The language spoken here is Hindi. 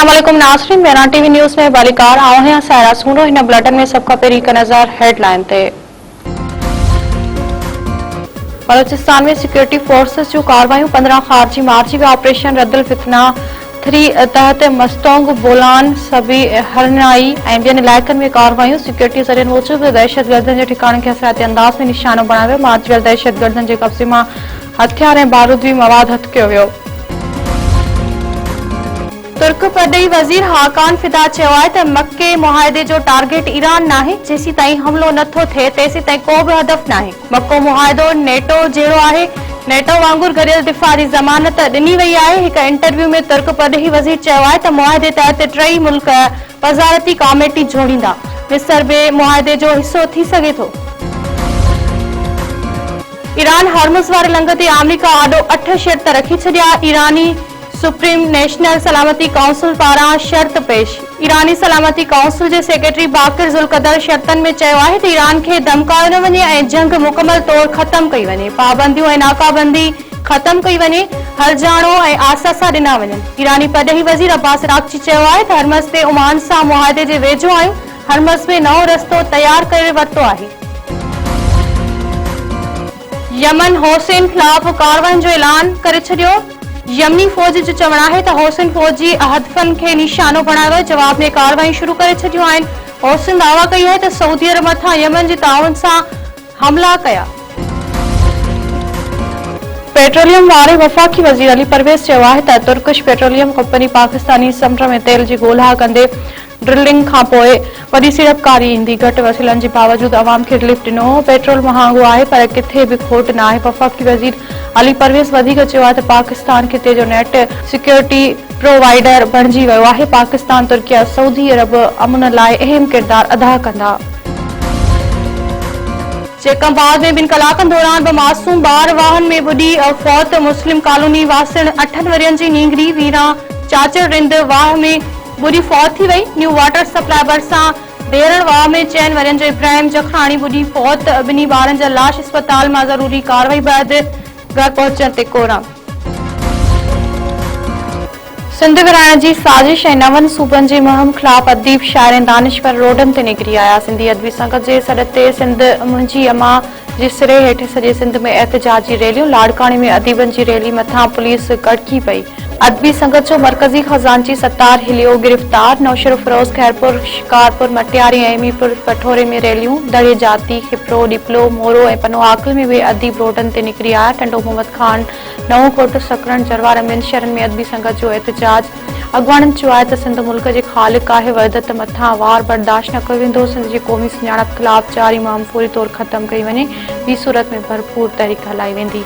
अस्सलाम वालेकुम नाज़रीन, मेरा टीवी न्यूज़ में बालिकार आओ हैं सारा सुनो इन बुलेटिन में सबका पेरी का नजर हेडलाइन थे। बलूचिस्तान में सिक्योरिटी फोर्सेस जो कार्रवाई 15 खारजी मार्ची में ऑपरेशन रद्दल फितना 3 तहत मस्तोंग बोलान सभी हरनाई ऐं ॿियनि इलाइक़नि में कार्रवाई सिक्योरिटी ज़रिए मूजिब दहशतगर्दनि जे ठिकाणनि खे हसियाती अंदाज़ में निशानो बणायो। मार्च वेल दहशतगर्दनि जे कब्ज़े मां हथियार ऐं बारूदी मवाद हथ कयो वियो। तुर्क परॾेही वज़ीर हाकान फिदा चयो आहे त मके मुआहदे जो टारगेट ईरान नाहे। जेसीं ताईं हमलो नथो थिए तेसीं ताईं को बि हदफ़ नाहे। मको मुआहदो नेटो जहिड़ो आहे। नेटो वांगुरु गॾियल दिफ़ा जी ज़मानत ॾिनी वई आहे। हिक इंटरव्यू में तुर्क परॾेही वज़ीर चयो आहे त मुआहदे तहत 3 मुल्क वज़ारती कमेटी जोड़ींदा। मिस्र बि मुआहदे जो हिसो थी सघे थो। ईरान हॉर्मुज़ वारे लंघ ते अमेरिका आॾो 8 शर्त रखी छॾिया। ईरानी सुप्रीम नेशनल सलामती काउंसिल पारां शर्त पेश। ईरानी सलामती काउंसिल जे सेक्रेटरी बाकिर ज़ुल्कदर शर्तन में चयो आहे त ईरान खे धमकायो न वञे ऐं जंग मुकमल तौर ख़त्म कई वञे। पाबंदियूं ऐं नाकाबंदी ख़त्म कई वञे। हरजाणो ऐं आसासा ॾिना वञनि। ईरानी परॾेही वज़ीर अब्बास रागची चयो आहे त हरमज़ ते ओमान सां मुआहदे जे वेझो आहियूं। हरमज़ में नओं रस्तो तयार करे वरितो आहे। यमन हुसैन ख़िलाफ़ कार्रवाइनि जो ऐलान करे छॾियो। यमनी फौज जो चवणु आहे त हुसैन फौजी हदफ़नि खे निशानो बणायो। जवाब में कार्रवाई शुरू करे छॾियूं आहिनि। हुसैन दावा कई आहे त सऊदी अरब मथां यमन जे ताउन सां हमला कया। पेट्रोलियम वारे वफ़ाक़ी वज़ीर अली परवेज़ चयो आहे त तुर्किश पेट्रोलियम कंपनी पाकिस्तानी समुंड में तेल जी ॻोल्हा कंदे ड्रिलिंग खां पोइ वॾी सीड़पकारी ईंदी। घटि वसीलनि जे बावजूद अवाम खे रिलीफ ॾिनो। पेट्रोल महांगो आहे पर किथे बि खोट न आहे। वफ़ाक़ी वज़ीर अली परवेज़ वधीक चयो आहे त पाकिस्तान खिते जो नेट सिक्योरिटी प्रोवाइडर बणिजी वियो आहे। पाकिस्तान तुर्की सऊदी अरब अमन लाइ अहम किरदार अदा कंदा। चेकमबाद में 2 कलाकनि दौरान मासूम ॿार वाहन में ॿुॾी फौत। मुस्लिम कॉलोनी वासिण 8 वरियनि जी नींगरी वीरा चाचड़ रिंद वाह में ॿुॾी फौत थी वई। न्यू वाटर सप्लाई भरिसां देरण वाह में 4 वरियनि जो इब्राहिम जखराणी ॿुॾी फौत। ॿिन्ही ॿारनि जा लाश अस्पताल मां ज़रूरी कार्रवाई बैदि घर पहुचण ते कोरा। सिंध विराइण जी साज़िश ऐं 9 सूबनि जे मुहिम ख़िलाफ़ अदीब शाइर ऐं दानिश्वर रोडनि ते निकिरी आया। सिंधी अदबी संगत जे सॾ ते सिंध मुंहिंजी अमा जे सिरे हेठि सॼे सिंध में एहतजाजी रैलियूं। लाड़काणी में अदीबनि जी रैली मथां पुलिस कड़की पई। अदबी संगत जो मरकज़ी खज़ानची सत्तार हिलियो गिरफ़्तार। नौशर फिरोज़ खैरपुर शिकारपुर मटियारी ऐं एमीपुर पठोरे में रैलियूं। दड़े जाती खिपरो डिपलो मोरो ऐं पनो आकल में बि अदीब रोडनि ते निकिरी आया। टंडो मोहम्मद खान नओं कोट सकरण जरवार ॿियनि शहरनि में अदबी संगत जो एहतजाज। अॻवाननि चयो आहे त सिंध मुल्क जे ख़ालिक़ आहे। वहदत मथां वार बर्दाश्त न कयो वेंदो। सिंध जी क़ौमी सुञाणप ख़िलाफ़ जारी मुहिम पूरी तौर ख़त्म कई वञे। ॿी सूरत में भरपूर तहरीक हलाई वेंदी।